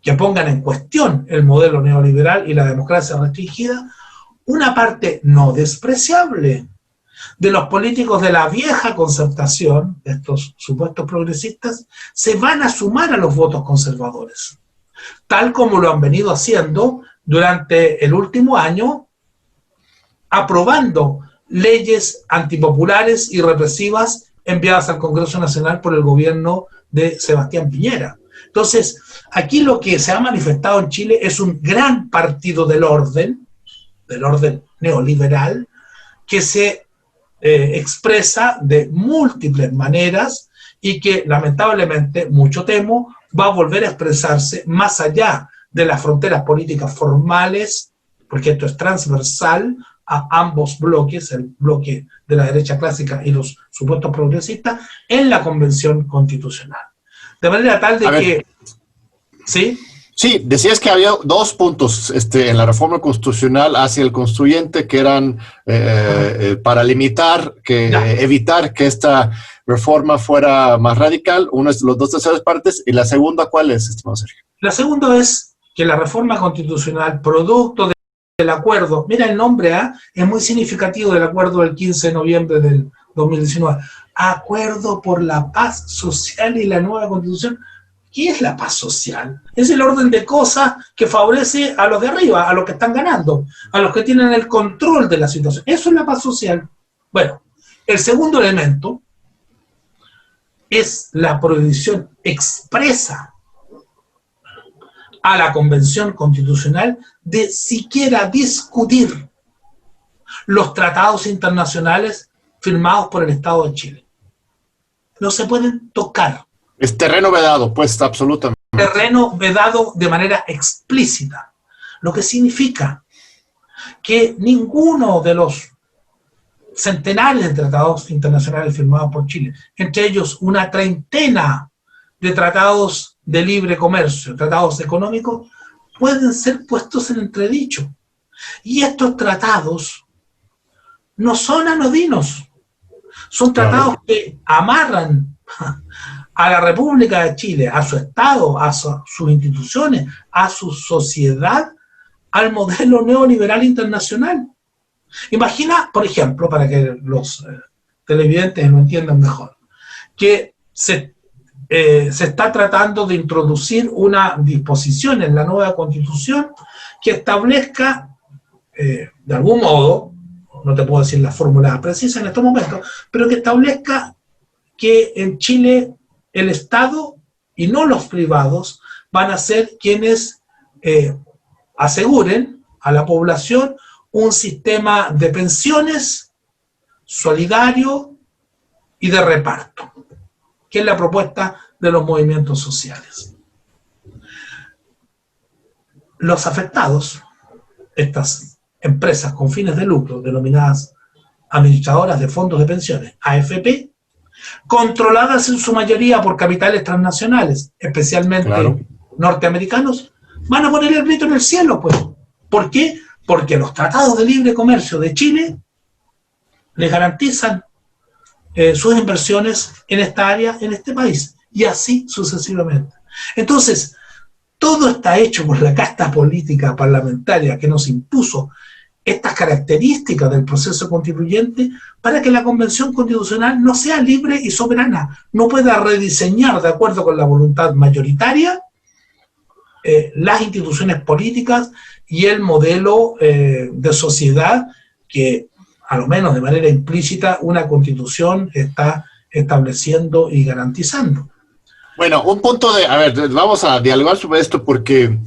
que pongan en cuestión el modelo neoliberal y la democracia restringida, una parte no despreciable de los políticos de la vieja concertación, de estos supuestos progresistas, se van a sumar a los votos conservadores, tal como lo han venido haciendo durante el último año, aprobando leyes antipopulares y represivas enviadas al Congreso Nacional por el gobierno de Sebastián Piñera. Entonces, aquí lo que se ha manifestado en Chile es un gran partido del orden neoliberal, que se expresa de múltiples maneras y que lamentablemente, mucho temo, va a volver a expresarse más allá de las fronteras políticas formales, porque esto es transversal a ambos bloques, el bloque de la derecha clásica y los supuestos progresistas, en la Convención Constitucional. De manera tal de que... ¿Sí?
Sí, decías que había dos puntos en la reforma constitucional hacia el constituyente que eran para limitar, evitar que esta reforma fuera más radical. Uno es los 2/3 partes, y la segunda, ¿cuál es, estimado Sergio?
La segunda es que la reforma constitucional, producto del acuerdo, mira el nombre, es muy significativo del acuerdo del 15 de noviembre del 2019, Acuerdo por la Paz Social y la Nueva Constitución. ¿Qué es la paz social? Es el orden de cosas que favorece a los de arriba, a los que están ganando, a los que tienen el control de la situación. Eso es la paz social. Bueno, el segundo elemento es la prohibición expresa a la Convención Constitucional de siquiera discutir los tratados internacionales firmados por el Estado de Chile. No se pueden tocar.
Es terreno vedado, pues, absolutamente.
Terreno vedado de manera explícita, lo que significa que ninguno de los centenares de tratados internacionales firmados por Chile, entre ellos una treintena de tratados de libre comercio, tratados económicos, pueden ser puestos en entredicho. Y estos tratados no son anodinos, son tratados que amarran a la República de Chile, a su Estado, a sus instituciones, a su sociedad, al modelo neoliberal internacional. Imagina, por ejemplo, para que los televidentes lo entiendan mejor, que se está tratando de introducir una disposición en la nueva Constitución que establezca, de algún modo, no te puedo decir la fórmula precisa en estos momentos, pero que establezca que en Chile el Estado y no los privados van a ser quienes aseguren a la población un sistema de pensiones solidario y de reparto, que es la propuesta de los movimientos sociales. Los afectados, estas empresas con fines de lucro, denominadas administradoras de fondos de pensiones, AFP, controladas en su mayoría por capitales transnacionales, especialmente norteamericanos, van a poner el grito en el cielo, pues. ¿Por qué? Porque los tratados de libre comercio de Chile les garantizan sus inversiones en esta área, en este país, y así sucesivamente. Entonces, todo está hecho por la casta política parlamentaria que nos impuso estas características del proceso constituyente para que la Convención Constitucional no sea libre y soberana, no pueda rediseñar de acuerdo con la voluntad mayoritaria las instituciones políticas y el modelo de sociedad que, a lo menos de manera implícita, una constitución está estableciendo y garantizando.
Bueno, un punto de, a ver, vamos a dialogar sobre esto porque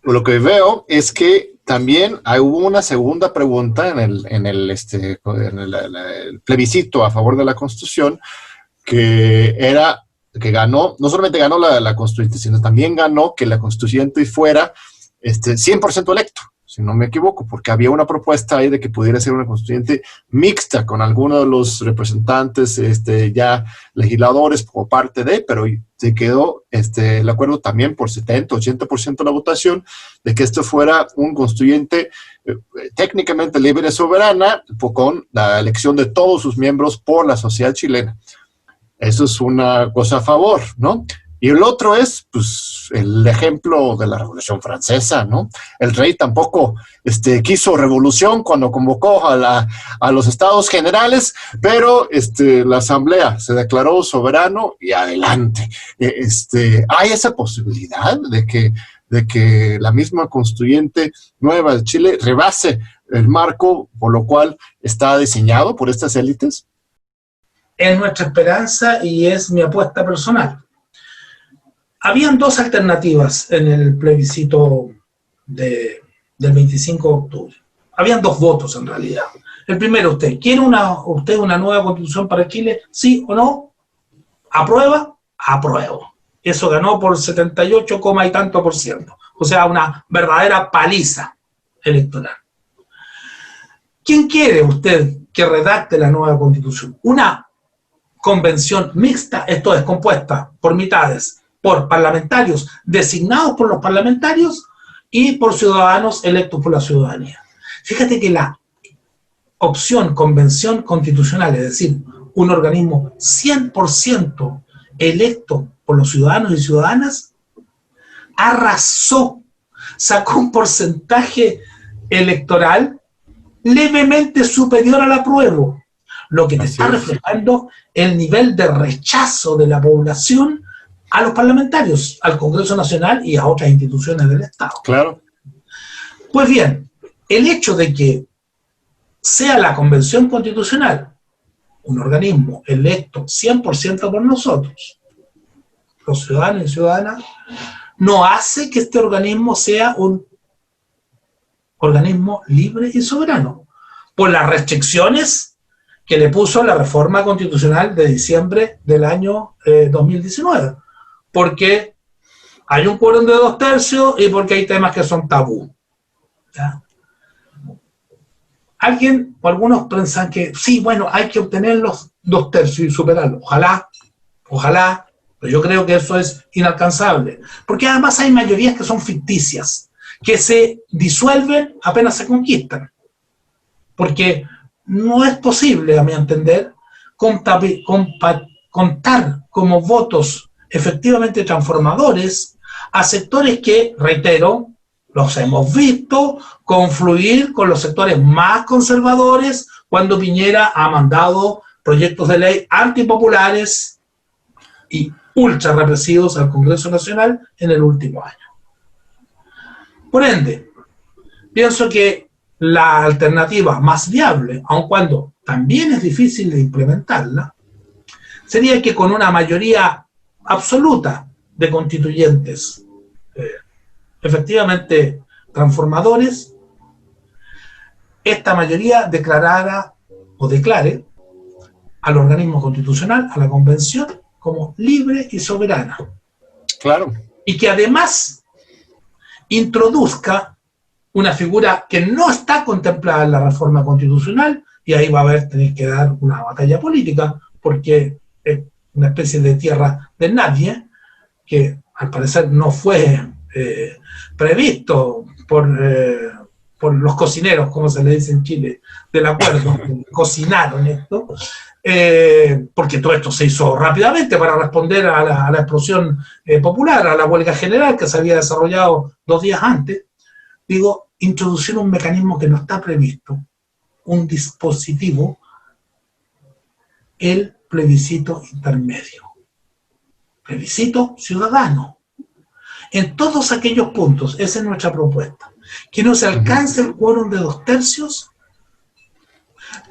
lo que veo es que también hubo una segunda pregunta en el plebiscito a favor de la Constitución, que ganó, no solamente ganó la Constituyente, sino también ganó que la Constituyente fuera 100% electo, si no me equivoco, porque había una propuesta ahí de que pudiera ser una Constituyente mixta con algunos de los representantes ya legisladores como parte de, pero se quedó el acuerdo también por 70-80% de la votación de que esto fuera un Constituyente técnicamente libre y soberana con la elección de todos sus miembros por la sociedad chilena. Eso es una cosa a favor, ¿no? Y el otro es, pues, el ejemplo de la Revolución Francesa, ¿no? El rey tampoco quiso revolución cuando convocó a los Estados Generales, pero la Asamblea se declaró soberano y adelante. Hay esa posibilidad de que la misma Constituyente nueva de Chile rebase el marco por lo cual está diseñado por estas élites.
Es nuestra esperanza y es mi apuesta personal. Habían dos alternativas en el plebiscito del 25 de octubre. Habían dos votos en realidad. El primero, ¿quiere usted una nueva constitución para Chile? ¿Sí o no? ¿Aprueba? Apruebo. Eso ganó por 78, y tanto %. O sea, una verdadera paliza electoral. ¿Quién quiere usted que redacte la nueva constitución? Una convención mixta, esto es, compuesta por mitades, por parlamentarios designados por los parlamentarios y por ciudadanos electos por la ciudadanía. Fíjate que la opción convención constitucional, es decir, un organismo 100% electo por los ciudadanos y ciudadanas, arrasó, sacó un porcentaje electoral levemente superior al apruebo, lo que te está reflejando el nivel de rechazo de la población a los parlamentarios, al Congreso Nacional y a otras instituciones del Estado.
Claro.
Pues bien, el hecho de que sea la Convención Constitucional un organismo electo 100% por nosotros, los ciudadanos y ciudadanas, no hace que este organismo sea un organismo libre y soberano, por las restricciones que le puso la reforma constitucional de diciembre del año 2019, porque hay un quórum de 2/3 y porque hay temas que son tabú. ¿Ya? Algunos piensan que sí, bueno, hay que obtener los 2/3 y superarlo. Ojalá, pero yo creo que eso es inalcanzable, porque además hay mayorías que son ficticias, que se disuelven apenas se conquistan, porque no es posible, a mi entender, contar como votos efectivamente transformadores a sectores que, reitero, los hemos visto confluir con los sectores más conservadores cuando Piñera ha mandado proyectos de ley antipopulares y ultra represivos al Congreso Nacional en el último año. Por ende, pienso que la alternativa más viable, aun cuando también es difícil de implementarla, sería que con una mayoría absoluta de constituyentes efectivamente transformadores, esta mayoría declarara o declare al organismo constitucional, a la convención, como libre y soberana.
Claro.
Y que además introduzca una figura que no está contemplada en la reforma constitucional, y ahí va a tener que dar una batalla política, porque es una especie de tierra de nadie, que al parecer no fue previsto por los cocineros, como se le dice en Chile, del acuerdo, que cocinaron esto, porque todo esto se hizo rápidamente para responder a la explosión popular, a la huelga general que se había desarrollado 2 días antes. Digo, introducir un mecanismo que no está previsto, un dispositivo, el plebiscito intermedio. Plebiscito ciudadano. en todos aquellos puntos, esa es nuestra propuesta, que no se alcance el quórum de 2/3,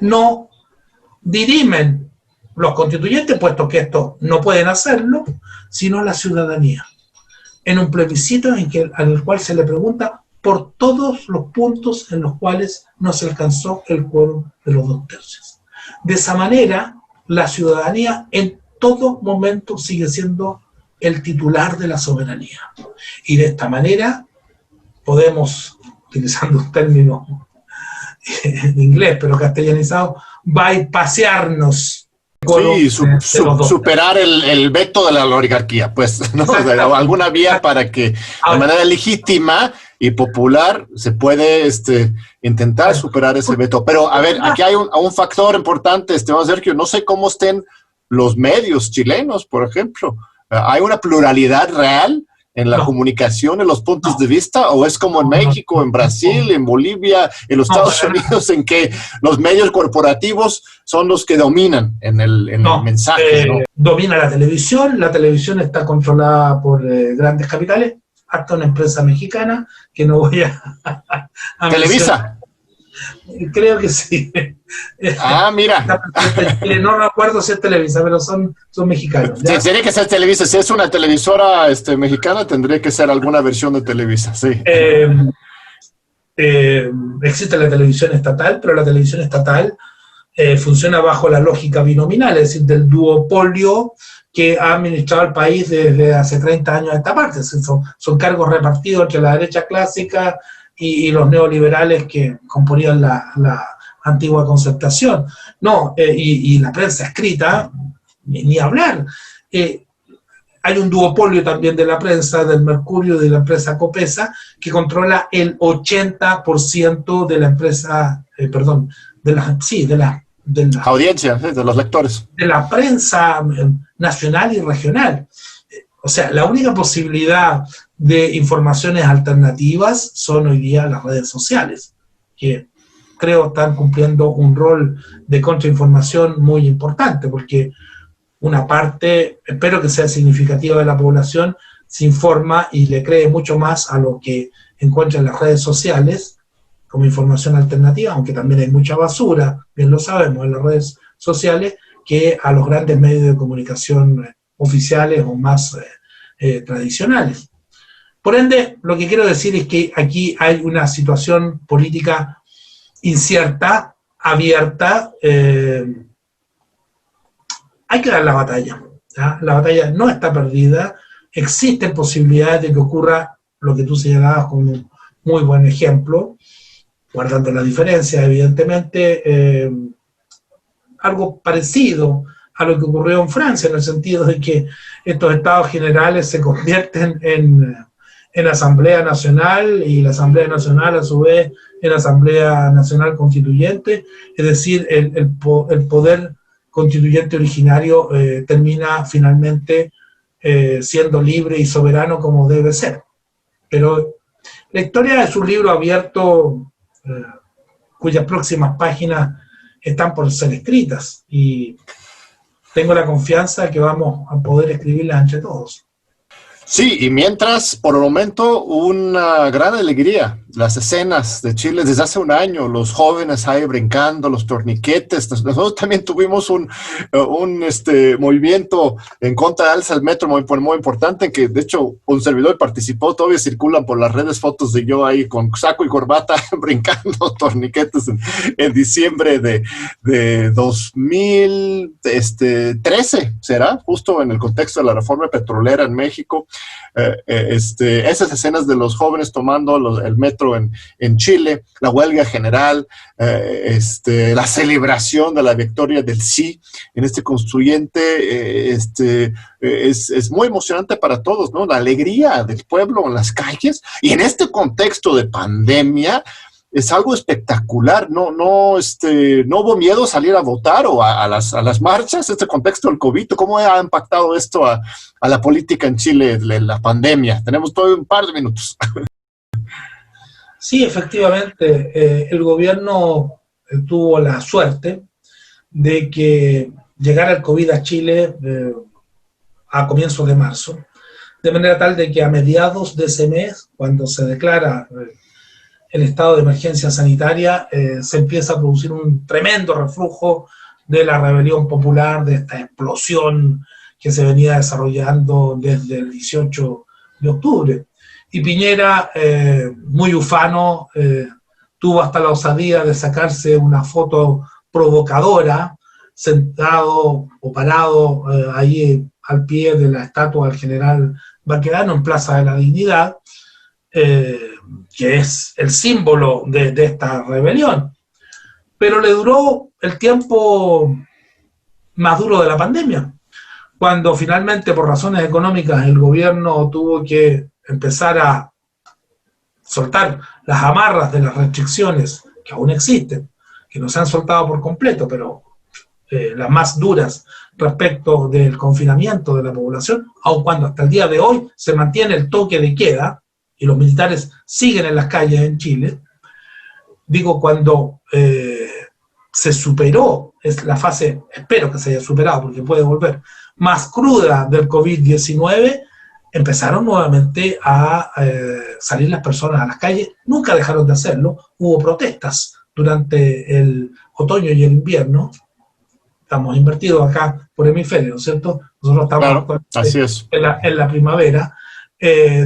no dirimen los constituyentes, puesto que esto no pueden hacerlo, sino la ciudadanía, en un plebiscito en el cual se le pregunta por todos los puntos en los cuales no se alcanzó el quórum de los 2/3. De esa manera, la ciudadanía en todo momento sigue siendo el titular de la soberanía. Y de esta manera podemos, utilizando un término en inglés, pero castellanizado, bypasearnos.
Sí, superar el veto de la oligarquía, pues, ¿no? O sea, alguna vía para que de manera legítima y popular se puede intentar superar ese veto. Pero, a ver, aquí hay un factor importante, Sergio, no sé cómo estén los medios chilenos, por ejemplo. ¿Hay una pluralidad real en la comunicación, en los puntos de vista, o es como en México, en Brasil, en Bolivia, en los Estados Unidos, en que los medios corporativos son los que dominan en el mensaje? ¿No?
Domina la televisión está controlada por grandes capitales, hasta una empresa mexicana, que no voy a
¿Televisa?
Creo que sí.
Ah, mira.
No me acuerdo si es Televisa, pero son mexicanos.
Sí, tiene que ser Televisa. Si es una televisora mexicana, tendría que ser alguna versión de Televisa, sí.
Existe la televisión estatal, pero la televisión estatal funciona bajo la lógica binominal, es decir, del duopolio que ha administrado el país desde hace 30 años a esta parte. Son cargos repartidos entre la derecha clásica y los neoliberales que componían la antigua concertación. Y la prensa escrita, ni hablar. Hay un duopolio también de la prensa, del Mercurio y de la empresa Copesa, que controla el 80% de la empresa, de la
audiencia, de los lectores.
De la prensa nacional y regional. O sea, la única posibilidad de informaciones alternativas son hoy día las redes sociales, que creo están cumpliendo un rol de contrainformación muy importante, porque una parte, espero que sea significativa de la población, se informa y le cree mucho más a lo que encuentra en las redes sociales como información alternativa, aunque también hay mucha basura, bien lo sabemos, en las redes sociales, que a los grandes medios de comunicación oficiales o más tradicionales. Por ende, lo que quiero decir es que aquí hay una situación política incierta, abierta. Hay que dar la batalla, ¿ya? La batalla no está perdida, existen posibilidades de que ocurra lo que tú señalabas como un muy buen ejemplo, guardando las diferencias, evidentemente, algo parecido a lo que ocurrió en Francia, en el sentido de que estos estados generales se convierten en Asamblea Nacional, y la Asamblea Nacional a su vez en Asamblea Nacional Constituyente, es decir, el poder constituyente originario termina finalmente siendo libre y soberano como debe ser. Pero la historia es un libro abierto cuyas próximas páginas están por ser escritas, y tengo la confianza de que vamos a poder escribirlas entre todos.
Sí, y mientras, por el momento, una gran alegría. Las escenas de Chile desde hace un año, los jóvenes ahí brincando, los torniquetes. Nosotros también tuvimos un movimiento en contra de alza del metro muy importante, en que de hecho un servidor participó. Todavía circulan por las redes fotos de yo ahí con saco y corbata brincando torniquetes en diciembre de 2013, ¿será? Justo en el contexto de la reforma petrolera en México. Esas escenas de los jóvenes tomando el metro en Chile, la huelga general, la celebración de la victoria del sí en este constituyente, es muy emocionante para todos, ¿no? La alegría del pueblo en las calles, y en este contexto de pandemia es algo espectacular. No hubo miedo a salir a votar o a las marchas. Este contexto del COVID, ¿cómo ha impactado esto a la política en Chile, la pandemia? Tenemos todavía un par de minutos.
Sí, efectivamente, el gobierno tuvo la suerte de que llegara el COVID a Chile a comienzos de marzo, de manera tal de que a mediados de ese mes, cuando se declara el estado de emergencia sanitaria, se empieza a producir un tremendo reflujo de la rebelión popular, de esta explosión que se venía desarrollando desde el 18 de octubre. Y Piñera, muy ufano, tuvo hasta la osadía de sacarse una foto provocadora, sentado o parado ahí al pie de la estatua del general Baquedano en Plaza de la Dignidad, que es el símbolo de esta rebelión. Pero le duró el tiempo más duro de la pandemia, cuando finalmente, por razones económicas, el gobierno tuvo que empezar a soltar las amarras de las restricciones que aún existen, que no se han soltado por completo, pero las más duras respecto del confinamiento de la población, aun cuando hasta el día de hoy se mantiene el toque de queda y los militares siguen en las calles en Chile. Digo, cuando se superó, es la fase, espero que se haya superado porque puede volver, más cruda del COVID-19, empezaron nuevamente a salir las personas a las calles, nunca dejaron de hacerlo, hubo protestas durante el otoño y el invierno. Estamos invertidos acá por hemisferio, ¿cierto? Nosotros estamos
claro, así es.
en la primavera,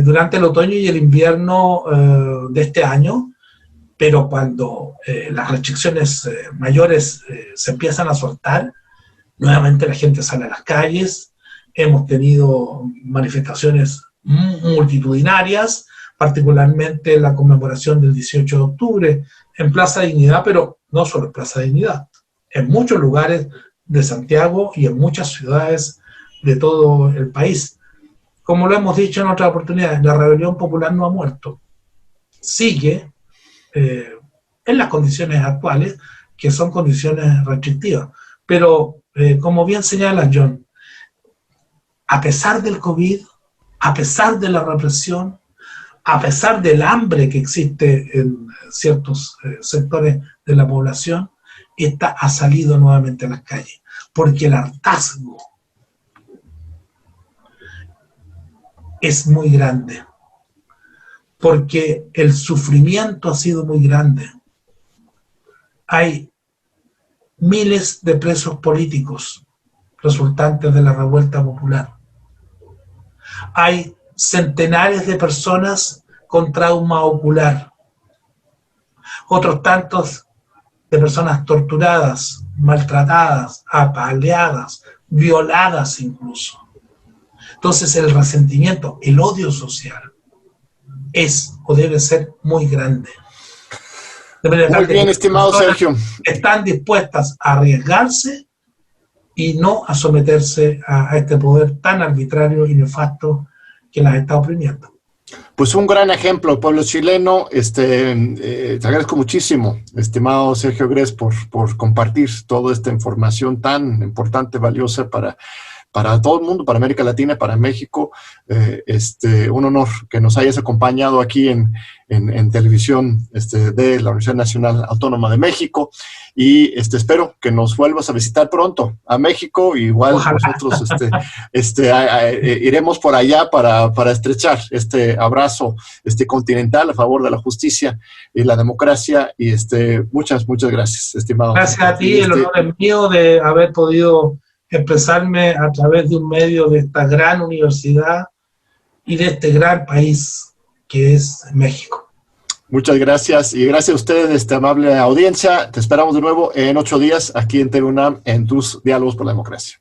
durante el otoño y el invierno de este año, pero cuando las restricciones mayores se empiezan a soltar, nuevamente la gente sale a las calles. Hemos tenido manifestaciones multitudinarias, particularmente la conmemoración del 18 de octubre en Plaza Dignidad, pero no solo en Plaza Dignidad, en muchos lugares de Santiago y en muchas ciudades de todo el país. Como lo hemos dicho en otras oportunidades, la rebelión popular no ha muerto. Sigue en las condiciones actuales, que son condiciones restrictivas. Pero, como bien señala John, a pesar del COVID, a pesar de la represión, a pesar del hambre que existe en ciertos sectores de la población, esta ha salido nuevamente a las calles, porque el hartazgo es muy grande, porque el sufrimiento ha sido muy grande. Hay miles de presos políticos resultantes de la revuelta popular. Hay centenares de personas con trauma ocular. Otros tantos de personas torturadas, maltratadas, apaleadas, violadas incluso. Entonces el resentimiento, el odio social es o debe ser muy grande.
Muy bien, estimado Sergio.
Están dispuestas a arriesgarse y no a someterse a este poder tan arbitrario y nefasto que las está oprimiendo.
Pues un gran ejemplo, pueblo chileno. Te agradezco muchísimo, estimado Sergio Grez, por compartir toda esta información tan importante, valiosa para todo el mundo, para América Latina, para México. Un honor que nos hayas acompañado aquí en televisión de la Universidad Nacional Autónoma de México, y espero que nos vuelvas a visitar pronto a México. Igual ojalá. Nosotros iremos por allá para estrechar este abrazo continental a favor de la justicia y la democracia, y muchas gracias, estimado.
Gracias a ti, el honor es mío de haber podido expresarme a través de un medio de esta gran universidad y de este gran país que es México.
Muchas gracias, y gracias a ustedes, amable audiencia. Te esperamos de nuevo en 8 días aquí en TV UNAM en tus Diálogos por la Democracia.